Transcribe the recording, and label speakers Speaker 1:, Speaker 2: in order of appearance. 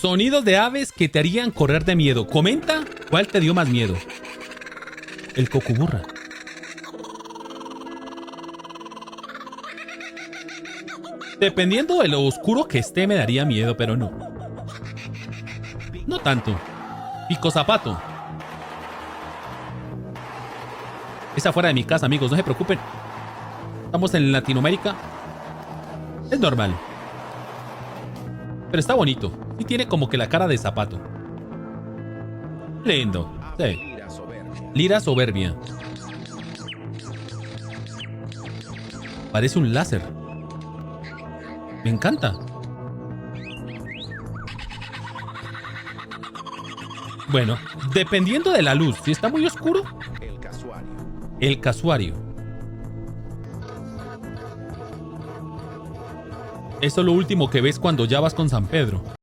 Speaker 1: Sonidos de aves que te harían correr de miedo. Comenta cuál te dio más miedo. El cocuburra. Dependiendo de lo oscuro que esté, me daría miedo, pero no. No tanto. Pico zapato. Es afuera de mi casa, amigos, no se preocupen. Estamos en Latinoamérica. Es normal. Pero está bonito. Y tiene como que la cara de zapato. Lindo. Sí. Lira soberbia. Parece un láser. Me encanta. Bueno, dependiendo de la luz. Si está muy oscuro. El casuario. Eso es lo último que ves cuando ya vas con San Pedro.